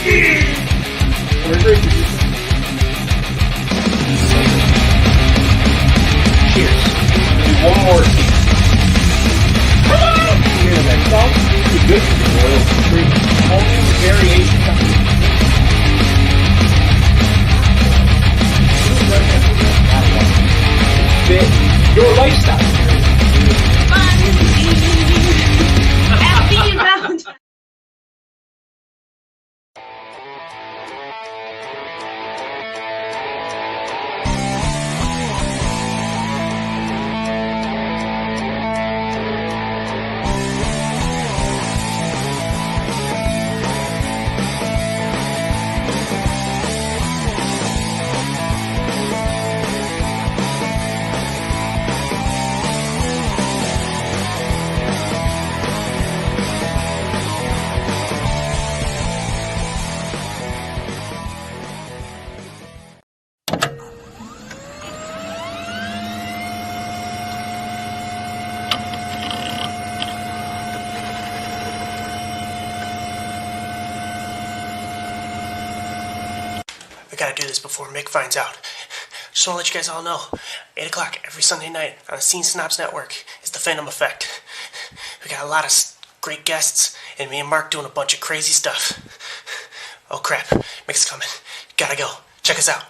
We're great to do so. Cheers. We'll do one more cheers. Here's that salt. It's good for the oil free. Only the variation of fit your lifestyle. Happy Valentine's. We gotta do this before Mick finds out. Just wanna let you guys all know, 8 o'clock every Sunday night on the Scene Synopsis Network is the Phantom Effect. We got a lot of great guests, and me and Mark doing a bunch of crazy stuff. Oh crap, Mick's coming. Gotta go. Check us out.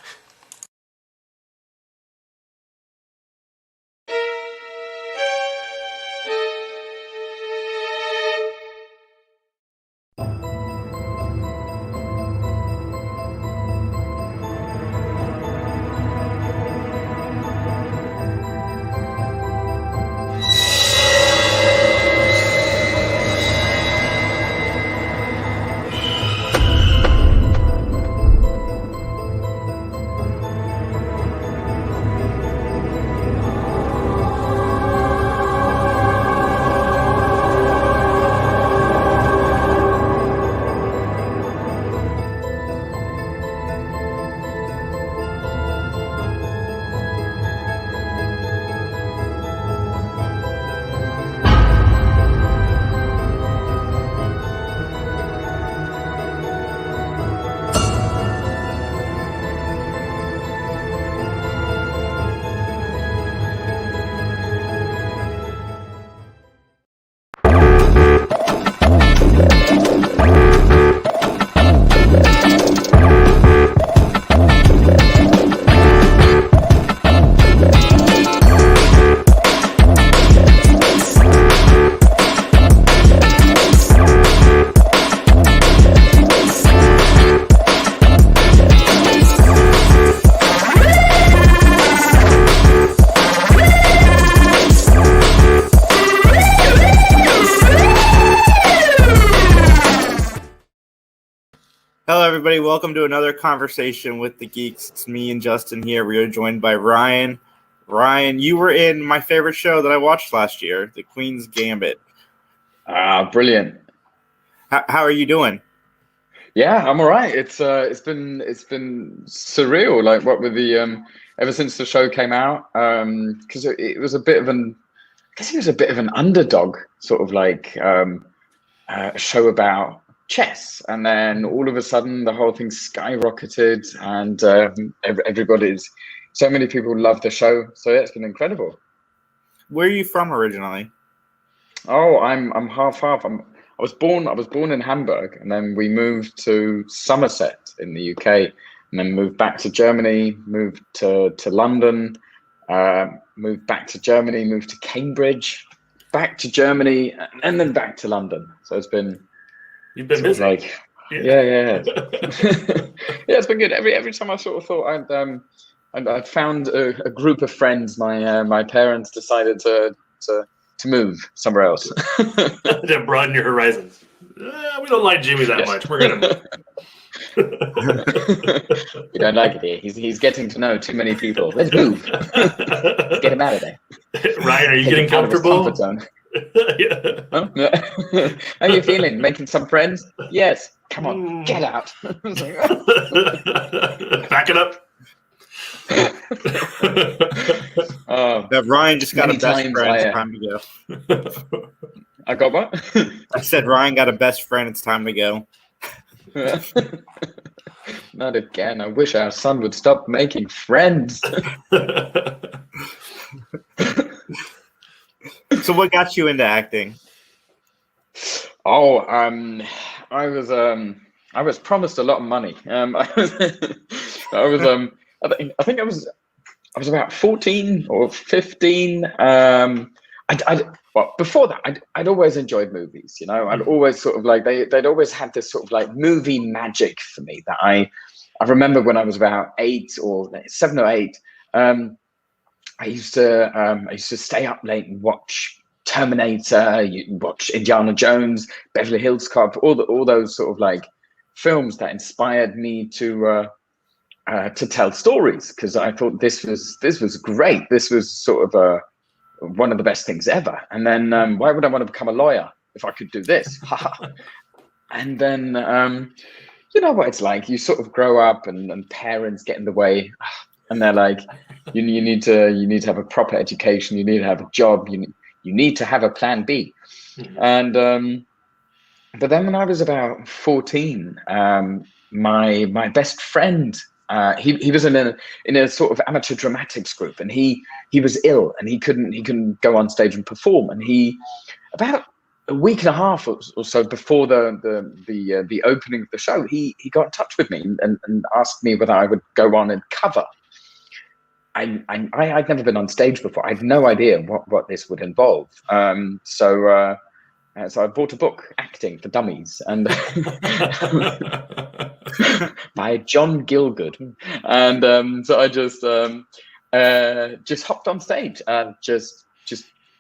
Hello, everybody. Welcome to another conversation with the Geeks. It's me and Justin here. We are joined by Ryan. Ryan, you were in my favorite show that I watched last year, The Queen's Gambit. Brilliant. How are you doing? Yeah, I'm all right. It's been surreal. Like what with the ever since the show came out, because it was a bit of an, I guess it was a bit of an underdog sort of like a show about chess, and then all of a sudden the whole thing skyrocketed, and everybody's, so many people love the show. So yeah, it's been incredible. Where are you from originally? Oh, I'm half. I was born in Hamburg, and then we moved to Somerset in the UK, and then moved back to Germany, moved to London, moved back to Germany, moved to Cambridge, back to Germany, and then back to London. So it's been. You've been busy. Like, yeah. Yeah, it's been good. Every time I sort of thought I'd found a group of friends, my parents decided to move somewhere else. To broaden your horizons. We don't like Jimmy that much. We're gonna move. We don't like it here. He's getting to know too many people. Let's move. Let's get him out of there. Ryan, are you getting comfortable? Comfort zone. Yeah. Huh? How are you feeling? Making some friends? Yes. Come on, get out. Back it up. Ryan just got a best friend. It's time to go. I got what? I said Ryan got a best friend. It's time to go. Not again. I wish our son would stop making friends. So what got you into acting? Oh, I was promised a lot of money. I think I was about 14 or 15. Well, before that, I'd always enjoyed movies. You know, I'd always sort of like they'd always had this sort of like movie magic for me that I remember when I was about 8 or 7 or 8. I used to stay up late and watch Terminator, watch Indiana Jones, Beverly Hills Cop, all those sort of like films that inspired me to tell stories, because I thought this was great. This was sort of one of the best things ever. And then why would I want to become a lawyer if I could do this? And then you know what it's like. You sort of grow up and parents get in the way, and they're like, you need to have a proper education. You need to have a job. You need to have a plan B. And but then when I was about 14, my best friend, he was in a sort of amateur dramatics group, and he was ill and he couldn't go on stage and perform. And he, about a week and a half or so before the opening of the show, he got in touch with me and asked me whether I would go on and cover. I'd never been on stage before. I had no idea what this would involve. So I bought a book, Acting for Dummies, and by John Gielgud. And so I just hopped on stage and just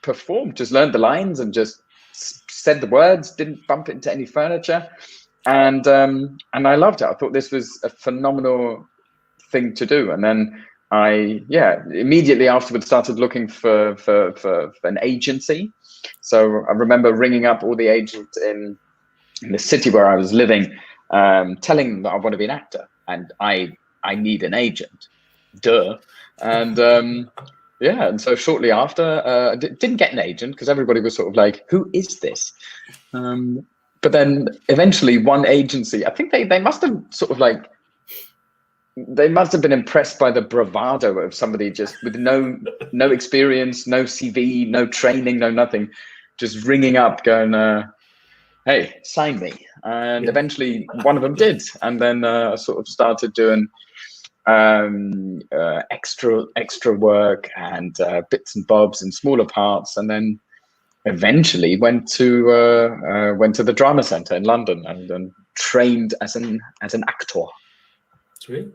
performed, just learned the lines and just said the words, didn't bump into any furniture. And I loved it. I thought this was a phenomenal thing to do. And then I immediately afterwards started looking for an agency. So I remember ringing up all the agents in the city where I was living, telling them that I want to be an actor and I need an agent. Duh. And and so shortly after, I didn't get an agent because everybody was sort of like, who is this? But then eventually one agency, I think they must have sort of like, they must have been impressed by the bravado of somebody just with no experience, no CV, no training, no nothing, just ringing up going, hey, sign me. And eventually one of them did. And then I sort of started doing extra work and bits and bobs and smaller parts. And then eventually went to the Drama Centre in London and trained as an actor. Sweet.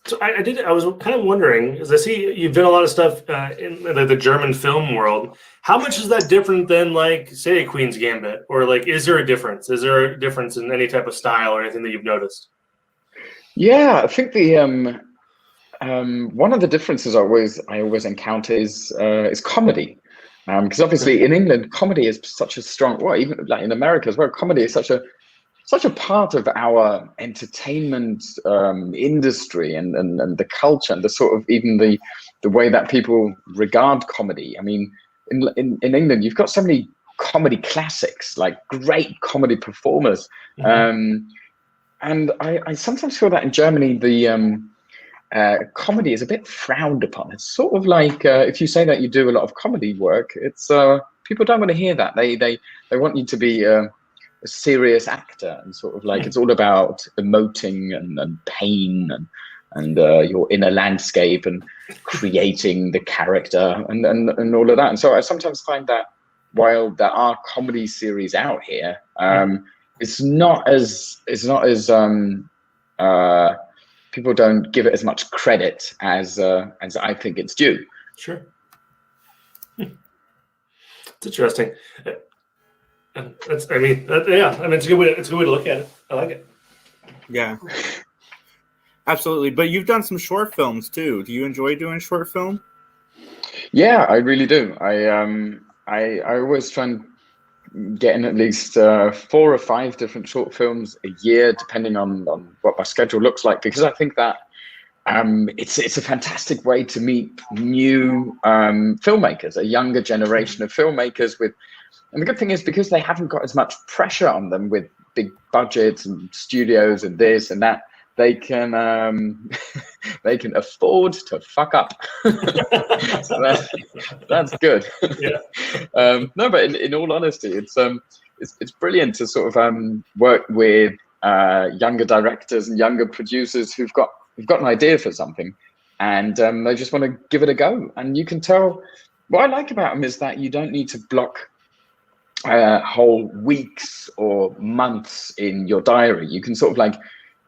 So I was kind of wondering, as I see you've done a lot of stuff in the German film world. How much is that different than, like, say, Queen's Gambit? Or, like, is there a difference? Is there a difference in any type of style or anything that you've noticed? Yeah, I think the one of the differences I always encounter is comedy. Because obviously in England, comedy is such a strong, well, even like in America as well, comedy is such a part of our entertainment industry and the culture and the sort of even the way that people regard comedy. I mean, in England, you've got so many comedy classics, like great comedy performers. And I sometimes feel that in Germany, the comedy is a bit frowned upon. It's sort of like if you say that you do a lot of comedy work, it's people don't want to hear that. They want you to be a serious actor and sort of like it's all about emoting and pain and your inner landscape and creating the character and all of that. And so I sometimes find that while there are comedy series out here, it's not as people don't give it as much credit as I think it's due. Sure. It's interesting. It's a good way to look at it. I like it. Yeah, absolutely. But you've done some short films too. Do you enjoy doing short film? Yeah, I really do. I always try and get in at least 4 or 5 different short films a year, depending on what my schedule looks like, because I think that it's a fantastic way to meet new filmmakers, a younger generation of filmmakers and the good thing is because they haven't got as much pressure on them with big budgets and studios and this and that, they can they can afford to fuck up. So that's good. Yeah. No, but in all honesty, it's brilliant to sort of work with younger directors and younger producers who've got an idea for something, and they just want to give it a go. And you can tell, what I like about them is that you don't need to block whole weeks or months in your diary. You can sort of like,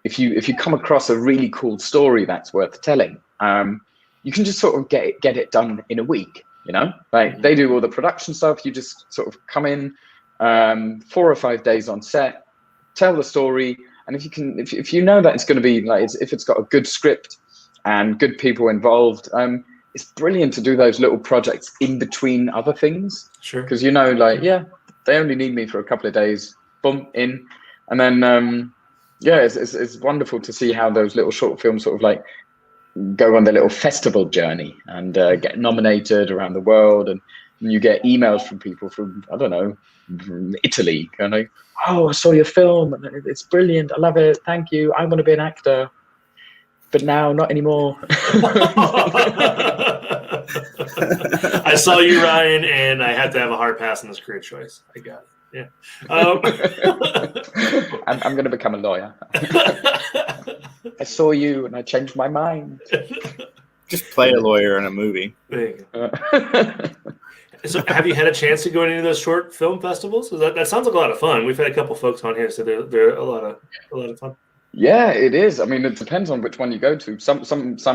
if you come across a really cool story that's worth telling, you can just sort of get it done in a week. You know, like they do all the production stuff. You just sort of come in 4 or 5 days on set, tell the story, and if you know that it's going to be like, if it's got a good script and good people involved, it's brilliant to do those little projects in between other things. Sure. Because they only need me for a couple of days, boom, in, and then it's wonderful to see how those little short films sort of like go on their little festival journey and get nominated around the world, and you get emails from people from, I don't know, from Italy, kind of, oh, I saw your film, and it's brilliant, I love it, thank you, I want to be an actor, but now not anymore. I saw you, Ryan, and I had to have a hard pass on this career choice. I got it. Yeah. I'm going to become a lawyer. I saw you and I changed my mind. Just play a lawyer in a movie. There you go. So have you had a chance to go to any of those short film festivals? That sounds like a lot of fun. We've had a couple folks on here, so they're a lot of fun. Yeah, it is. I mean, it depends on which one you go to. Some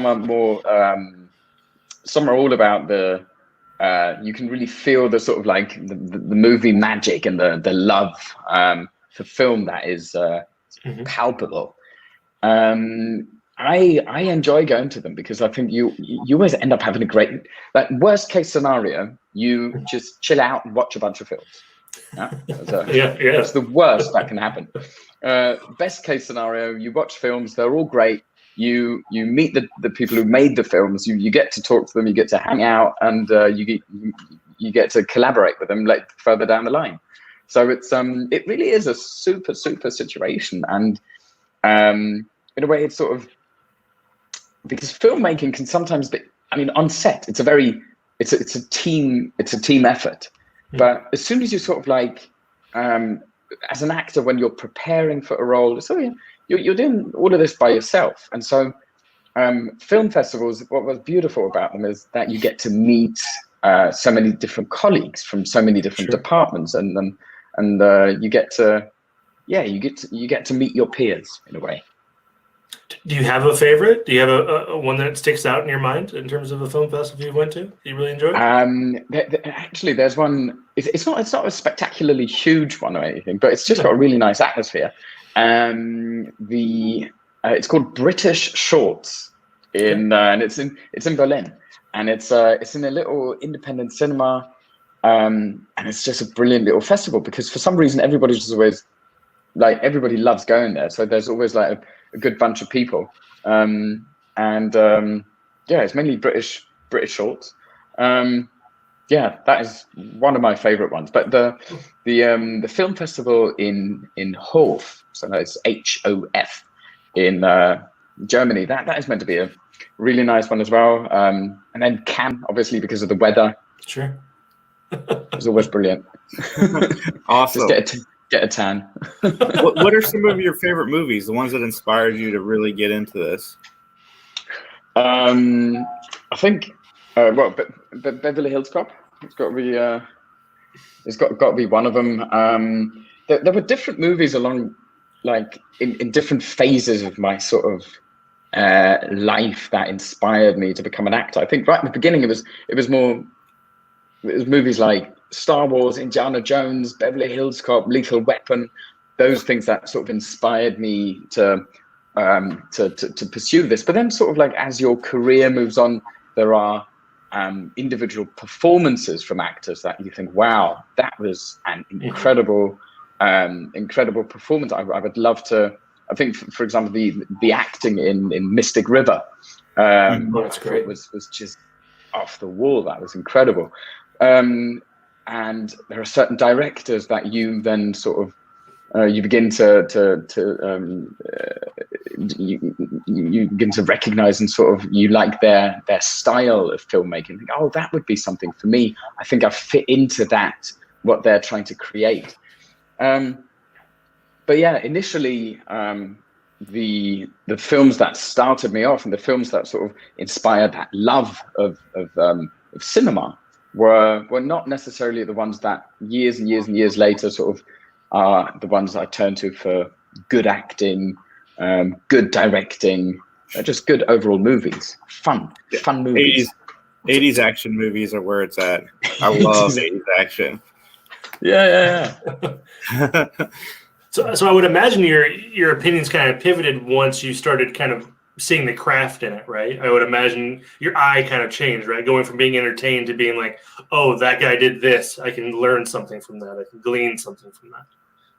are more, some are all about the, you can really feel the sort of like the movie magic and the love for film that is palpable. I enjoy going to them because I think you always end up having a great, like, worst case scenario, you just chill out and watch a bunch of films. Yeah, that's the worst that can happen. Best case scenario, you watch films, they're all great. You meet the people who made the films. You get to talk to them. You get to hang out, and you get to collaborate with them like further down the line. So it really is a super situation, and in a way, it's sort of, because filmmaking can sometimes be, I mean, on set, it's a team effort. But as soon as you sort of like, as an actor, when you're preparing for a role, so you're doing all of this by yourself. And so film festivals, what was beautiful about them is that you get to meet so many different colleagues from so many different departments, and you get to meet your peers in a way. Do you have a favorite? Do you have a one that sticks out in your mind in terms of a film festival you went to? You really enjoyed? Actually, there's one. It's not a spectacularly huge one or anything, but it's just got a really nice atmosphere. It's called British Shorts and it's in Berlin, and it's in a little independent cinema, and it's just a brilliant little festival because for some reason everybody's just always like, everybody loves going there, so there's always like a good bunch of people, and it's mainly British Shorts. That is one of my favorite ones. But the film festival in Hof, so that's HOF in Germany, that is meant to be a really nice one as well. And then Cannes, obviously, because of the weather. Sure. It's always brilliant. Awesome. Just get a tan. What are some of your favorite movies? The ones that inspired you to really get into this? I think. But Beverly Hills Cop. It's got to be. It's got to be one of them. There were different movies along, like in different phases of my sort of life that inspired me to become an actor. I think right at the beginning it was movies like Star Wars, Indiana Jones, Beverly Hills Cop, Lethal Weapon. Those things that sort of inspired me to pursue this. But then sort of like as your career moves on, there are individual performances from actors that you think, wow, that was an incredible performance. I would love to. I think, for example, the acting in Mystic River, that's great. Was just off the wall. That was incredible. And there are certain directors that you then sort of you begin you begin to recognize and sort of you like their style of filmmaking. Think, oh, that would be something for me. I think I fit into that, what they're trying to create. But yeah, initially, the films that started me off and the films that sort of inspired that love of cinema were not necessarily the ones that years and years and years later sort of are the ones I turn to for good acting, good directing, just good overall movies. Fun movies. 80s action movies are where it's at. I love 80s action. Yeah. So I would imagine your opinions kind of pivoted once you started kind of seeing the craft in it, right? I would imagine your eye kind of changed, right? Going from being entertained to being like, oh, that guy did this. I can learn something from that. I can glean something from that.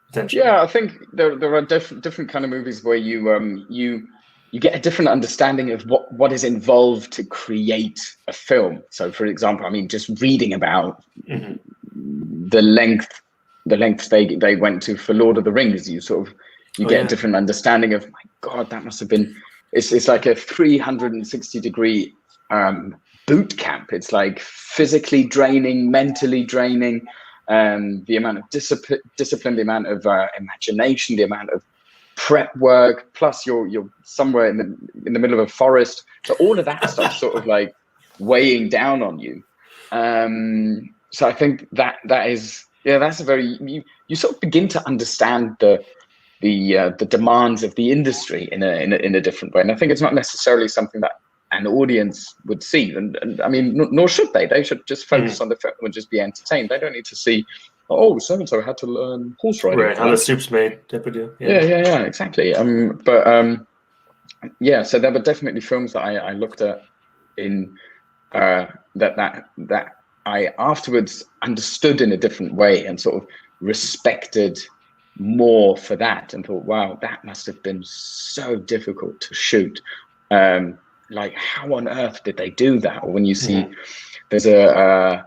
Potentially. Yeah, I think there are different kind of movies where you get a different understanding of what is involved to create a film. So, for example, I mean, just reading about the length they went to for Lord of the Rings, you get a different understanding of, my God, that must have been. It's like a 360-degree boot camp. It's like physically draining, mentally draining. The amount of discipline, the amount of imagination, the amount of prep work. Plus, you're somewhere in the middle of a forest. So all of that stuff sort of like weighing down on you. So I think that is. Yeah, that's a very you sort of begin to understand the demands of the industry in a different way, and I think it's not necessarily something that an audience would see, and I mean, nor should they. They should just focus on the film and just be entertained. They don't need to see, oh, so and so had to learn horse riding, right? How the soup's made, type of deal. Yeah, exactly. Yeah. So there were definitely films that I looked at in that I afterwards understood in a different way and sort of respected more for that and thought, wow, that must have been so difficult to shoot. Like, how on earth did they do that? Or when you see, there's a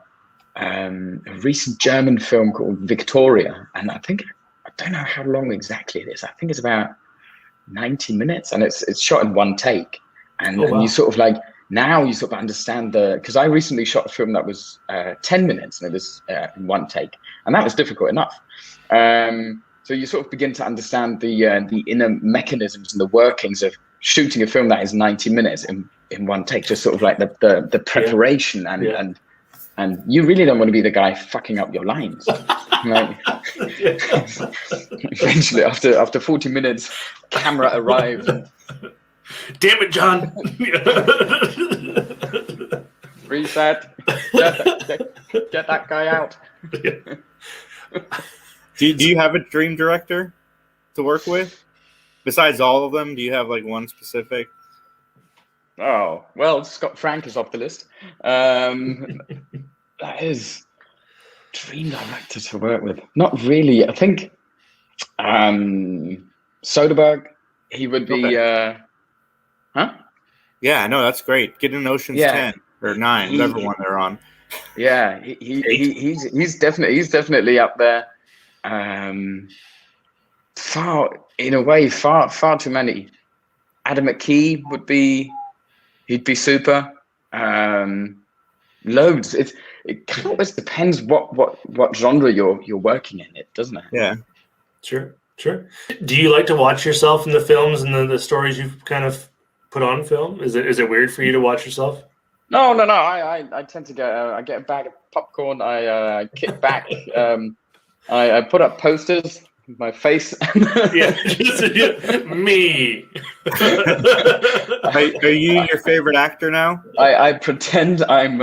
recent German film called Victoria, and I don't know how long exactly it is. I think it's about 90 minutes, and it's shot in one take. And you sort of like, now you sort of understand because I recently shot a film that was 10 minutes and it was in one take, and that was difficult enough. So you sort of begin to understand the inner mechanisms and the workings of shooting a film that is 90 minutes in one take, just sort of like the preparation and you really don't want to be the guy fucking up your lines. Like, eventually, after 40 minutes, camera arrived. Damn it, John! Reset. Get that guy out. Do you have a dream director to work with? Besides all of them, do you have like one specific? Oh, well, Scott Frank is off the list. That is dream director to work with. Not really. I think Soderbergh, he would be... Huh? Yeah, no, that's great. Get in Ocean's 10 or 9, whatever one they're on. Yeah, he's definitely up there. Far too many. Adam McKee he'd be super. Loads. It kind of always depends what genre you're working in, doesn't it? Yeah. Sure. Do you like to watch yourself in the films and the stories you've kind of put on film? Is it weird for you to watch yourself? No. I tend to I get a bag of popcorn. I kick back. I put up posters with my face. Me. Are you your favorite actor now? I pretend I'm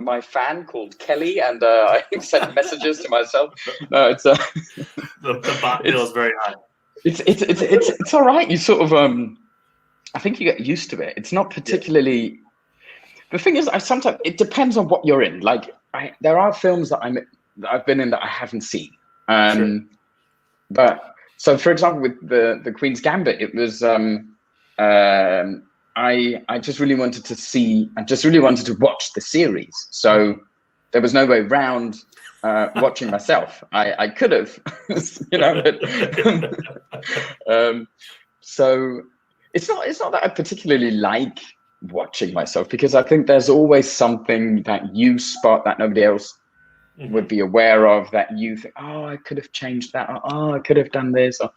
my fan called Kelly, and I send messages to myself. No, it's the bot bill is very high. It's all right. You sort of I think you get used to it. It's not particularly. The thing is, sometimes it depends on what you're in. Like, there are films that I've been in that I haven't seen. But so, for example, with the Queen's Gambit, it was I just really wanted to see. I just really wanted to watch the series. So there was no way round watching myself. I could have, but, so it's not that I particularly like watching myself, because I think there's always something that you spot that nobody else would be aware of, that you think, oh, I could have changed that, or oh, I could have done this, or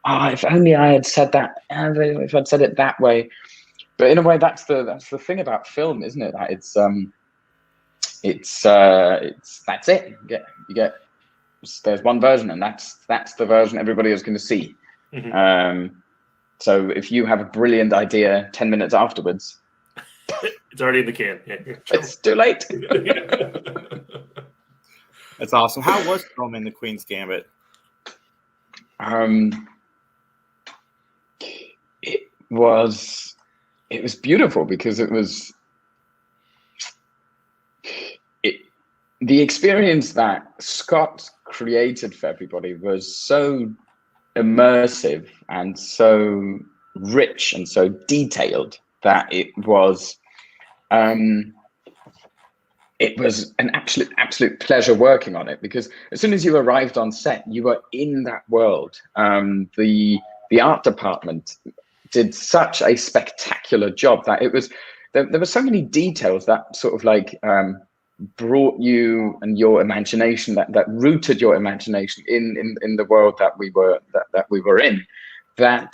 oh, if only I had said that, if I'd said it that way. But in a way, that's the thing about film, isn't it? That that's it. You get there's one version, and that's the version everybody is going to see. So if you have a brilliant idea 10 minutes afterwards, it's already in the can. Yeah. It's too late. That's awesome. How was filming The Queen's Gambit? It was beautiful, because the experience that Scott created for everybody was so immersive and so rich and so detailed that it was an absolute pleasure working on it, because as soon as you arrived on set, you were in that world. The art department did such a spectacular job that it was there were so many details that sort of like brought you and your imagination, that rooted your imagination in the world that we were in, that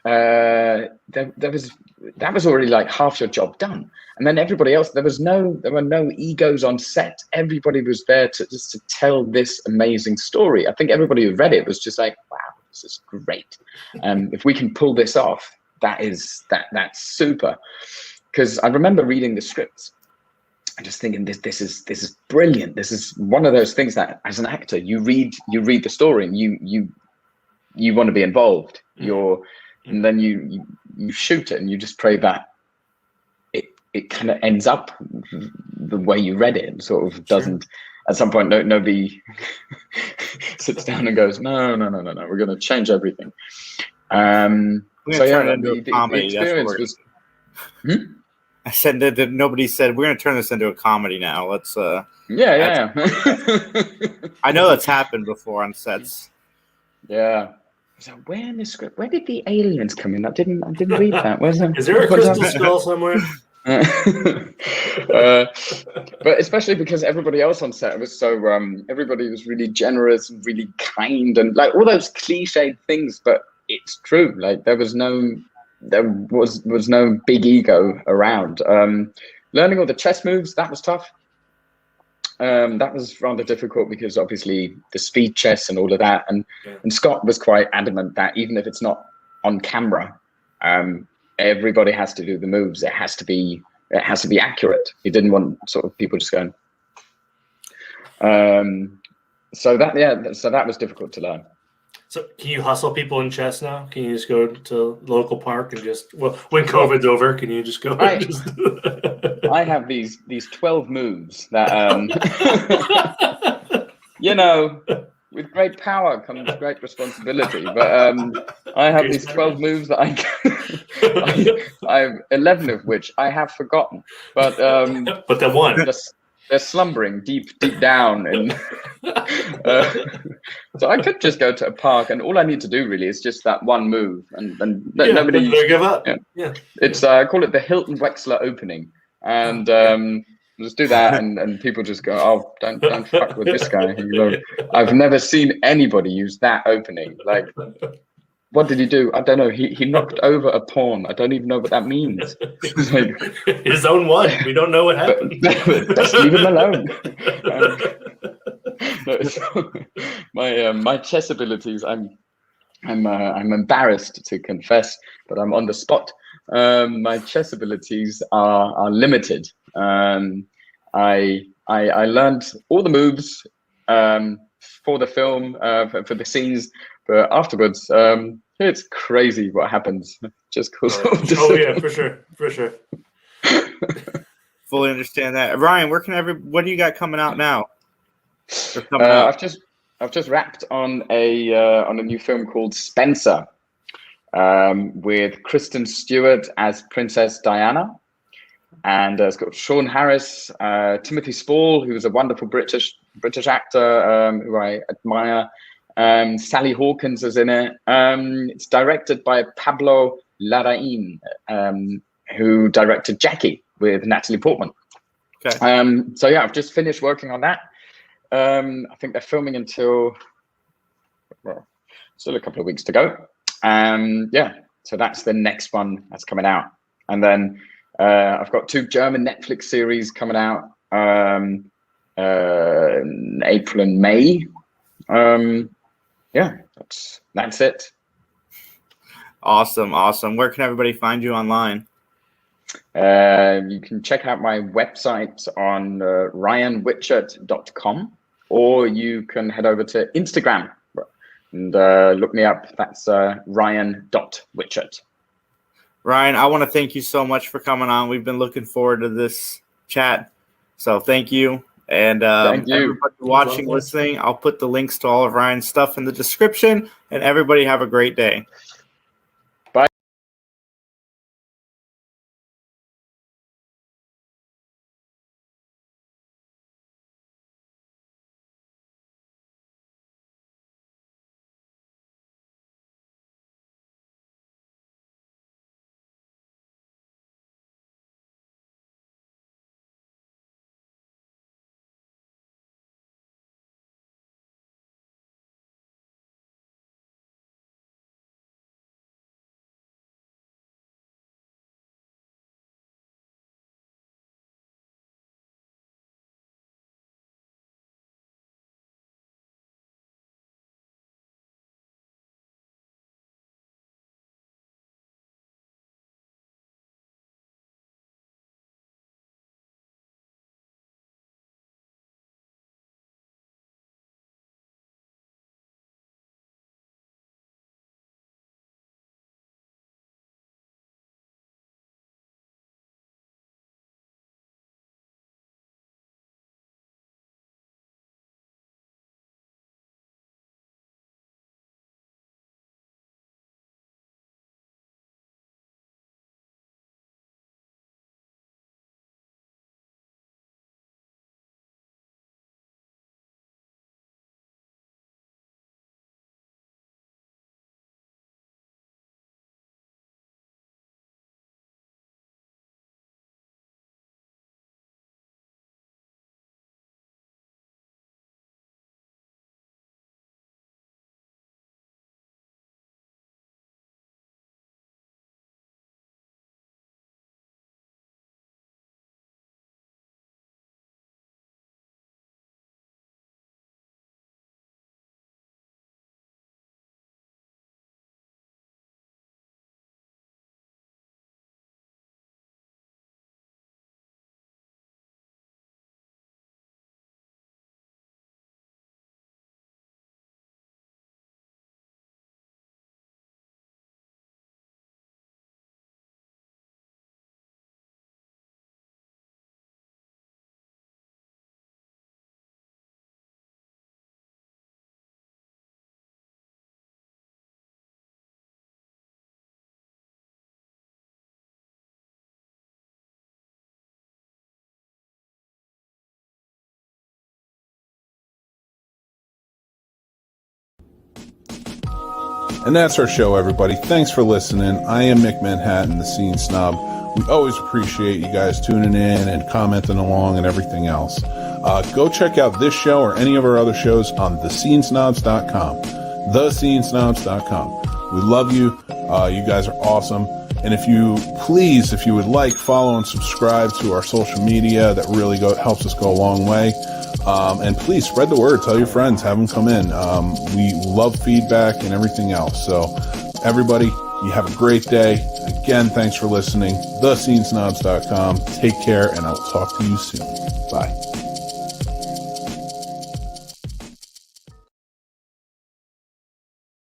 that was already like half your job done. And then everybody else, there were no egos on set. Everybody was there to tell this amazing story. I think everybody who read it was just like, wow, this is great. If we can pull this off, that's super. Because I remember reading the scripts and just thinking, this is brilliant. This is one of those things that, as an actor, you read the story and you want to be involved. And then you shoot it, and you just pray that it kind of ends up the way you read it, and sort of doesn't. At some point, nobody sits down and goes, no, we're going to change everything. So yeah, the experience was. I said that nobody said we're going to turn this into a comedy now. Let's. Yeah. I know that's happened before on sets. Yeah. So where in the script? Where did the aliens come in? I didn't read that. Where's Is there a crystal skull somewhere? But especially because everybody else on set was so everybody was really generous and really kind, and like all those cliched things, but it's true. Like there was no big ego around. Learning all the chess moves, that was tough. That was rather difficult, because obviously the speed chess and all of that, and Scott was quite adamant that even if it's not on camera, everybody has to do the moves. It has to be accurate. He didn't want sort of people just going. So that was difficult to learn. So can you hustle people in chess now? Can you just go to the local park and just, well, when COVID's over, can you just go? I have these 12 moves that, with great power comes great responsibility. But I have these 12 moves that I have 11 of which I have forgotten. But the one. They're slumbering deep down, and so I could just go to a park, and all I need to do really is just that one move, and nobody give up. Yeah. It's I call it the Hilton Wexler opening, and just do that, and people just go, oh, don't fuck with this guy. I've never seen anybody use that opening. Like, what did he do? I don't know. He knocked over a pawn. I don't even know what that means. Like, his own one. We don't know what happened. Just leave him alone. My chess abilities. I'm embarrassed to confess, but I'm on the spot. My chess abilities are limited. I learned all the moves for the film, for the scenes. But afterwards, it's crazy what happens. Just cause. Oh yeah, for sure. Fully understand that. Ryan, what do you got coming out now? I've just wrapped on a new film called Spencer, with Kristen Stewart as Princess Diana, and it's got Sean Harris, Timothy Spall, who's a wonderful British British actor who I admire. Sally Hawkins is in it. It's directed by Pablo Larraín, who directed Jackie with Natalie Portman. Okay. So yeah, I've just finished working on that. I think they're filming until, well, still a couple of weeks to go. Yeah, so that's the next one that's coming out. And then I've got 2 German Netflix series coming out in April and May. Yeah, that's it. Awesome. Where can everybody find you online? You can check out my website on ryanwichert.com, or you can head over to Instagram and look me up. That's ryan.wichert. Ryan, I want to thank you so much for coming on. We've been looking forward to this chat. So thank you. And Thank you. Everybody watching, listening, I'll put the links to all of Ryan's stuff in the description. And everybody have a great day. And that's our show, everybody. Thanks for listening. I am Mick Manhattan, the Scene Snob. We always appreciate you guys tuning in and commenting along and everything else. Go check out this show or any of our other shows on thescenesnobs.com. Thescenesnobs.com. We love you. You guys are awesome. And if you would like, follow and subscribe to our social media. That really helps us go a long way. And please spread the word. Tell your friends. Have them come in. We love feedback and everything else. So everybody, you have a great day. Again, thanks for listening. Thescenesnobs.com. Take care, and I'll talk to you soon. Bye.